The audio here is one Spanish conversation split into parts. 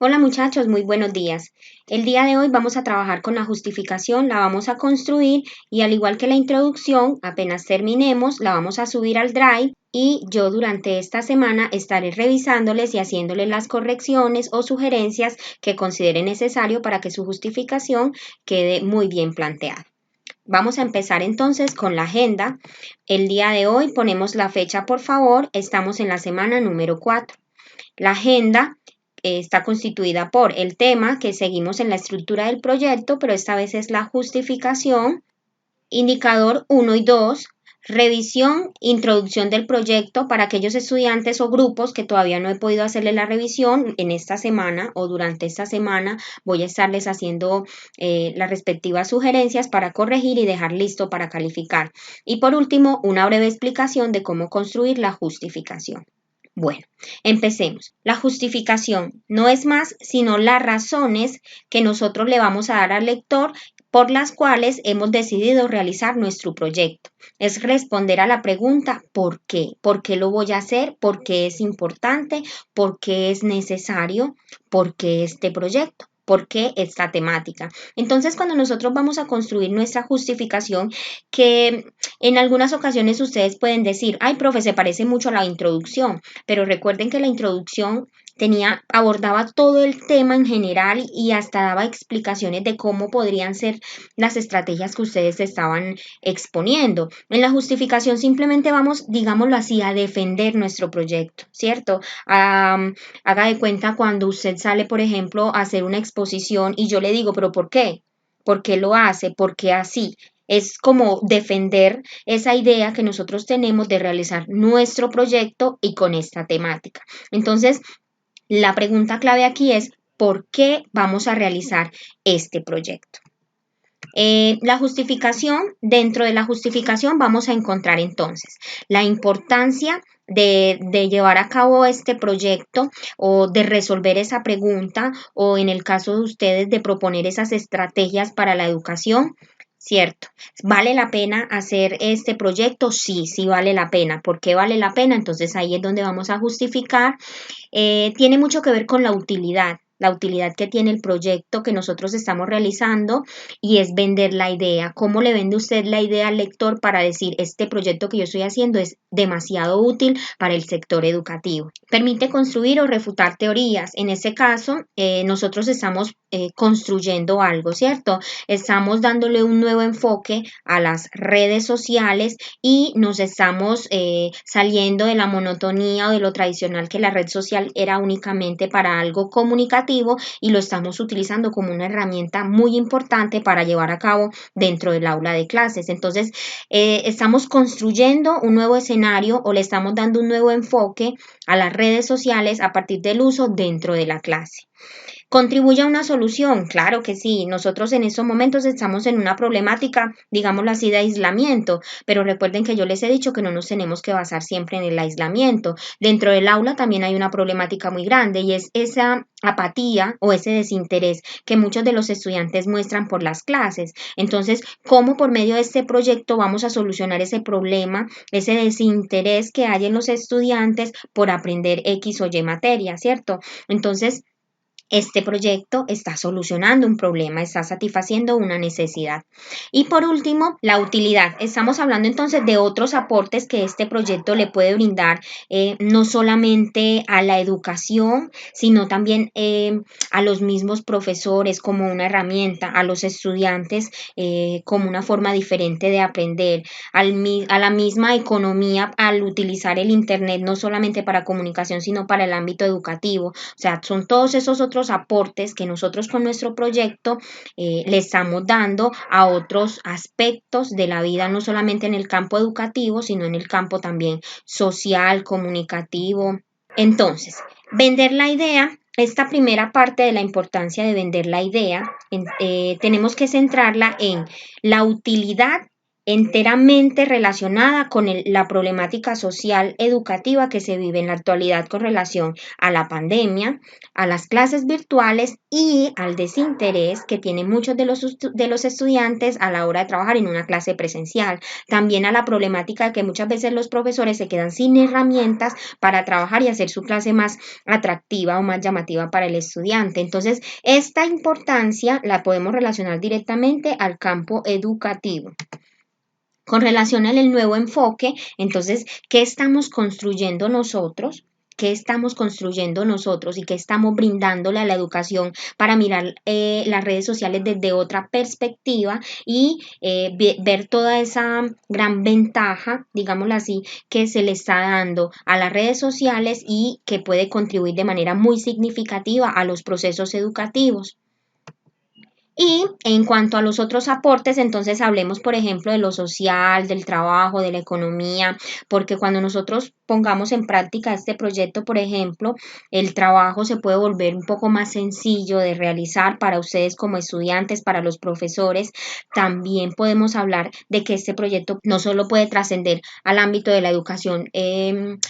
Hola muchachos, muy buenos días. El día de hoy vamos a trabajar con la justificación, la vamos a construir y al igual que la introducción, apenas terminemos, la vamos a subir al Drive y yo durante esta semana estaré revisándoles y haciéndoles las correcciones o sugerencias que considere necesario para que su justificación quede muy bien planteada. Vamos a empezar entonces con la agenda. El día de hoy ponemos la fecha, por favor, estamos en la semana número 4. La agenda está constituida por el tema que seguimos en la estructura del proyecto, pero esta vez es la justificación, indicador 1 y 2, revisión, introducción del proyecto para aquellos estudiantes o grupos que todavía no he podido hacerle la revisión en esta semana o durante esta semana voy a estarles haciendo las respectivas sugerencias para corregir y dejar listo para calificar. Y por último, una breve explicación de cómo construir la justificación. Bueno, empecemos. La justificación no es más sino las razones que nosotros le vamos a dar al lector por las cuales hemos decidido realizar nuestro proyecto. Es responder a la pregunta ¿por qué? ¿Por qué lo voy a hacer? ¿Por qué es importante? ¿Por qué es necesario? ¿Por qué este proyecto? ¿Por qué esta temática? Entonces, cuando nosotros vamos a construir nuestra justificación, que en algunas ocasiones ustedes pueden decir, ay, profe, se parece mucho a la introducción, pero recuerden que la introducción abordaba todo el tema en general y hasta daba explicaciones de cómo podrían ser las estrategias que ustedes estaban exponiendo. En la justificación simplemente vamos, digámoslo así, a defender nuestro proyecto, ¿cierto? Haga de cuenta cuando usted sale, por ejemplo, a hacer una exposición y yo le digo, pero ¿por qué? ¿Por qué lo hace? ¿Por qué así? Es como defender esa idea que nosotros tenemos de realizar nuestro proyecto y con esta temática. Entonces, la pregunta clave aquí es, ¿por qué vamos a realizar este proyecto? La justificación, dentro de la justificación vamos a encontrar entonces la importancia de llevar a cabo este proyecto o de resolver esa pregunta o en el caso de ustedes de proponer esas estrategias para la educación. Cierto, ¿vale la pena hacer este proyecto? Sí, sí vale la pena. ¿Por qué vale la pena? Entonces ahí es donde vamos a justificar. Tiene mucho que ver con la utilidad que tiene el proyecto que nosotros estamos realizando y es vender la idea. ¿Cómo le vende usted la idea al lector para decir este proyecto que yo estoy haciendo es demasiado útil para el sector educativo? Permite construir o refutar teorías. En ese caso, nosotros estamos construyendo algo, ¿cierto? Estamos dándole un nuevo enfoque a las redes sociales y nos estamos saliendo de la monotonía o de lo tradicional que la red social era únicamente para algo comunicativo y lo estamos utilizando como una herramienta muy importante para llevar a cabo dentro del aula de clases. Entonces, estamos construyendo un nuevo escenario o le estamos dando un nuevo enfoque a las redes sociales a partir del uso dentro de la clase. ¿Contribuye a una solución? Claro que sí. Nosotros en estos momentos estamos en una problemática, digámoslo así, de aislamiento, pero recuerden que yo les he dicho que no nos tenemos que basar siempre en el aislamiento. Dentro del aula también hay una problemática muy grande y es esa apatía o ese desinterés que muchos de los estudiantes muestran por las clases. Entonces, ¿cómo por medio de este proyecto vamos a solucionar ese problema, ese desinterés que hay en los estudiantes por aprender X o Y materia, ¿cierto? Entonces, este proyecto está solucionando un problema, está satisfaciendo una necesidad. Y por último, la utilidad. Estamos hablando entonces de otros aportes que este proyecto le puede brindar, no solamente a la educación, sino también a los mismos profesores como una herramienta, a los estudiantes como una forma diferente de aprender, a la misma economía al utilizar el Internet, no solamente para comunicación, sino para el ámbito educativo. O sea, son todos esos otros aportes que nosotros con nuestro proyecto le estamos dando a otros aspectos de la vida, no solamente en el campo educativo, sino en el campo también social, comunicativo. Entonces, vender la idea. Esta primera parte de la importancia de vender la idea, tenemos que centrarla en la utilidad enteramente relacionada con la problemática social educativa que se vive en la actualidad con relación a la pandemia, a las clases virtuales y al desinterés que tienen muchos de los estudiantes a la hora de trabajar en una clase presencial. También a la problemática de que muchas veces los profesores se quedan sin herramientas para trabajar y hacer su clase más atractiva o más llamativa para el estudiante. Entonces, esta importancia la podemos relacionar directamente al campo educativo. Con relación al nuevo enfoque, entonces, ¿qué estamos construyendo nosotros? ¿Qué estamos construyendo nosotros y qué estamos brindándole a la educación para mirar las redes sociales desde otra perspectiva y ver toda esa gran ventaja, digámoslo así, que se le está dando a las redes sociales y que puede contribuir de manera muy significativa a los procesos educativos? Y en cuanto a los otros aportes, entonces hablemos, por ejemplo, de lo social, del trabajo, de la economía, porque cuando nosotros pongamos en práctica este proyecto, por ejemplo, el trabajo se puede volver un poco más sencillo de realizar para ustedes como estudiantes, para los profesores. También podemos hablar de que este proyecto no solo puede trascender al ámbito de la educación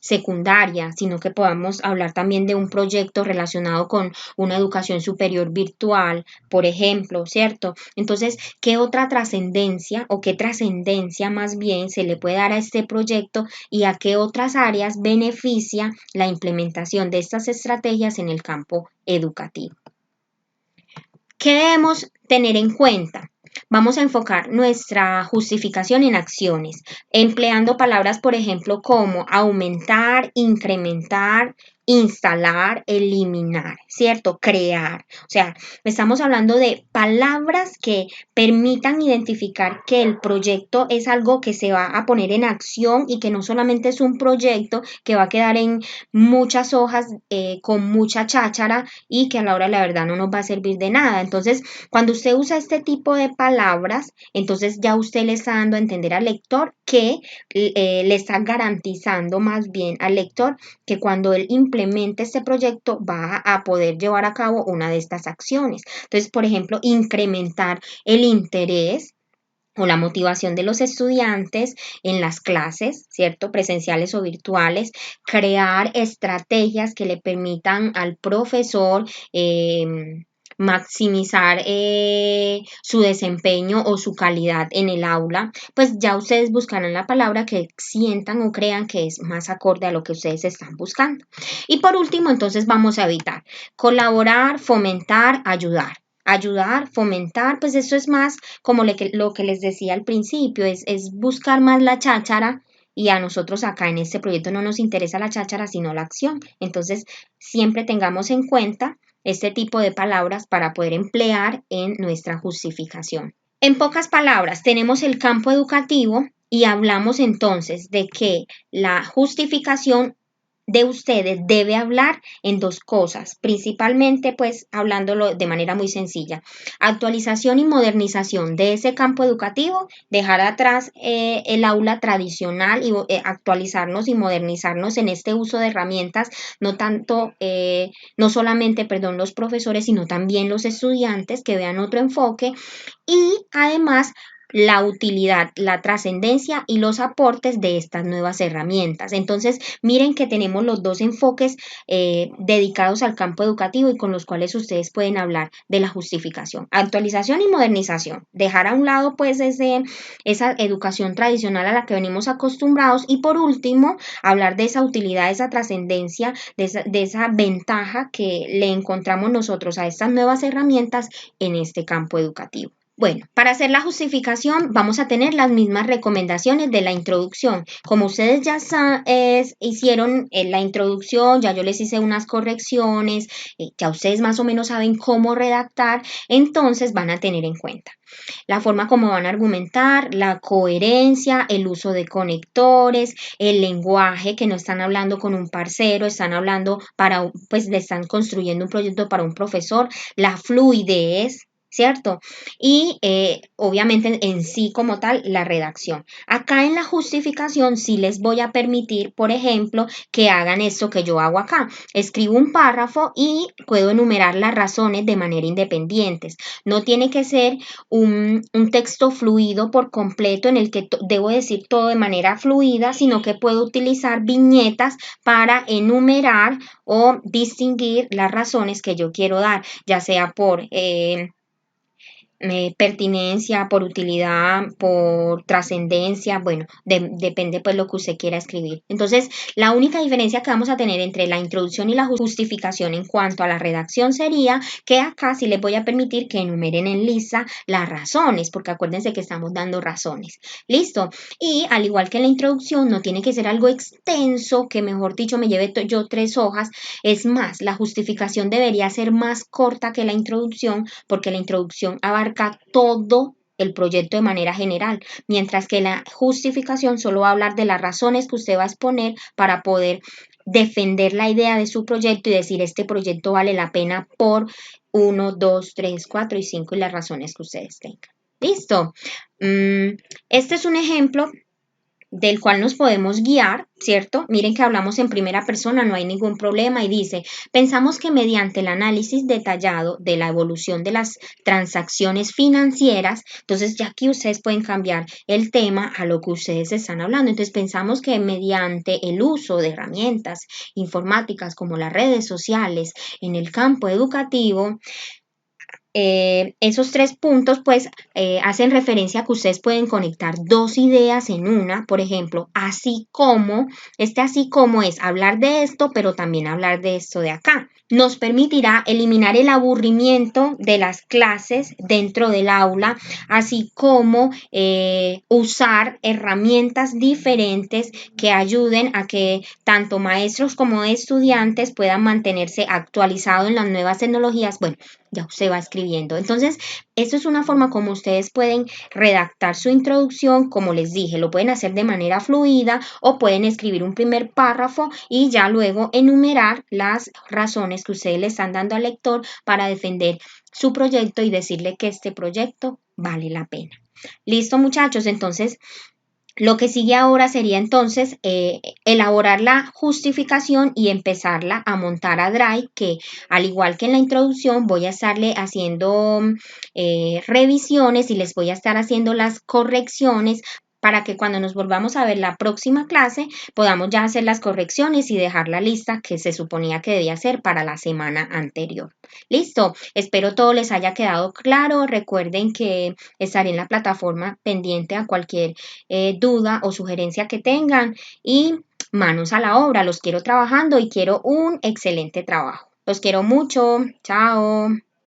secundaria, sino que podamos hablar también de un proyecto relacionado con una educación superior virtual, por ejemplo, ¿cierto? Entonces, ¿qué otra trascendencia o qué trascendencia más bien se le puede dar a este proyecto y a qué otras áreas beneficia la implementación de estas estrategias en el campo educativo? ¿Qué debemos tener en cuenta? Vamos a enfocar nuestra justificación en acciones, empleando palabras, por ejemplo, como aumentar, incrementar, instalar, eliminar, ¿cierto? Crear. O sea, estamos hablando de palabras que permitan identificar que el proyecto es algo que se va a poner en acción y que no solamente es un proyecto que va a quedar en muchas hojas con mucha cháchara y que a la hora de la verdad no nos va a servir de nada. Entonces, cuando usted usa este tipo de palabras, entonces ya usted le está dando a entender al lector que le está garantizando más bien al lector que cuando él implemente este proyecto va a poder llevar a cabo una de estas acciones. Entonces, por ejemplo, incrementar el interés o la motivación de los estudiantes en las clases, ¿cierto? Presenciales o virtuales, crear estrategias que le permitan al profesor maximizar su desempeño o su calidad en el aula, pues ya ustedes buscarán la palabra que sientan o crean que es más acorde a lo que ustedes están buscando. Y por último, entonces vamos a evitar colaborar, fomentar, ayudar, fomentar, pues eso es más como lo que les decía al principio, es buscar más la cháchara y a nosotros acá en este proyecto no nos interesa la cháchara, sino la acción. Entonces, siempre tengamos en cuenta este tipo de palabras para poder emplear en nuestra justificación. En pocas palabras, tenemos el campo educativo y hablamos entonces de que la justificación de ustedes debe hablar en dos cosas, principalmente pues hablándolo de manera muy sencilla, actualización y modernización de ese campo educativo, dejar atrás el aula tradicional y actualizarnos y modernizarnos en este uso de herramientas, no tanto, no solamente, perdón, los profesores, sino también los estudiantes que vean otro enfoque y además la utilidad, la trascendencia y los aportes de estas nuevas herramientas. Entonces, miren que tenemos los dos enfoques dedicados al campo educativo y con los cuales ustedes pueden hablar de la justificación, actualización y modernización. Dejar a un lado pues esa educación tradicional a la que venimos acostumbrados y por último, hablar de esa utilidad, esa trascendencia, de esa ventaja que le encontramos nosotros a estas nuevas herramientas en este campo educativo. Bueno, para hacer la justificación vamos a tener las mismas recomendaciones de la introducción. Como ustedes ya hicieron la introducción, ya yo les hice unas correcciones, ya ustedes más o menos saben cómo redactar, entonces van a tener en cuenta la forma como van a argumentar, la coherencia, el uso de conectores, el lenguaje, que no están hablando con un parcero, están hablando pues le están construyendo un proyecto para un profesor, la fluidez, ¿cierto? Y obviamente en sí como tal la redacción. Acá en la justificación sí les voy a permitir, por ejemplo, que hagan esto que yo hago acá. Escribo un párrafo y puedo enumerar las razones de manera independiente. No tiene que ser un texto fluido por completo en el que debo decir todo de manera fluida, sino que puedo utilizar viñetas para enumerar o distinguir las razones que yo quiero dar, ya sea por pertinencia, por utilidad, por trascendencia, bueno, depende pues lo que usted quiera escribir. Entonces, la única diferencia que vamos a tener entre la introducción y la justificación en cuanto a la redacción sería que acá sí les voy a permitir que enumeren en lista las razones, porque acuérdense que estamos dando razones. Listo. Y al igual que en la introducción, no tiene que ser algo extenso, que mejor dicho me lleve yo 3 hojas. Es más, la justificación debería ser más corta que la introducción, porque la introducción abarca todo el proyecto de manera general, mientras que la justificación solo va a hablar de las razones que usted va a exponer para poder defender la idea de su proyecto y decir este proyecto vale la pena por 1, 2, 3, 4 y 5 y las razones que ustedes tengan. Listo. Este es un ejemplo del cual nos podemos guiar, ¿cierto? Miren que hablamos en primera persona, no hay ningún problema y dice, pensamos que mediante el análisis detallado de la evolución de las transacciones financieras, entonces ya aquí ustedes pueden cambiar el tema a lo que ustedes están hablando. Entonces pensamos que mediante el uso de herramientas informáticas como las redes sociales en el campo educativo, esos 3 puntos pues hacen referencia a que ustedes pueden conectar 2 ideas en una, por ejemplo, así como, así como es hablar de esto, pero también hablar de esto de acá. Nos permitirá eliminar el aburrimiento de las clases dentro del aula, así como usar herramientas diferentes que ayuden a que tanto maestros como estudiantes puedan mantenerse actualizados en las nuevas tecnologías. Bueno, ya usted va escribiendo. Entonces, esto es una forma como ustedes pueden redactar su introducción, como les dije, lo pueden hacer de manera fluida o pueden escribir un primer párrafo y ya luego enumerar las razones que ustedes le están dando al lector para defender su proyecto y decirle que este proyecto vale la pena. Listo, muchachos, entonces lo que sigue ahora sería entonces elaborar la justificación y empezarla a montar a Drive, que al igual que en la introducción voy a estarle haciendo revisiones y les voy a estar haciendo las correcciones para que cuando nos volvamos a ver la próxima clase podamos ya hacer las correcciones y dejar la lista que se suponía que debía hacer para la semana anterior. Listo, espero todo les haya quedado claro. Recuerden que estaré en la plataforma pendiente a cualquier duda o sugerencia que tengan y manos a la obra. Los quiero trabajando y quiero un excelente trabajo. Los quiero mucho. Chao.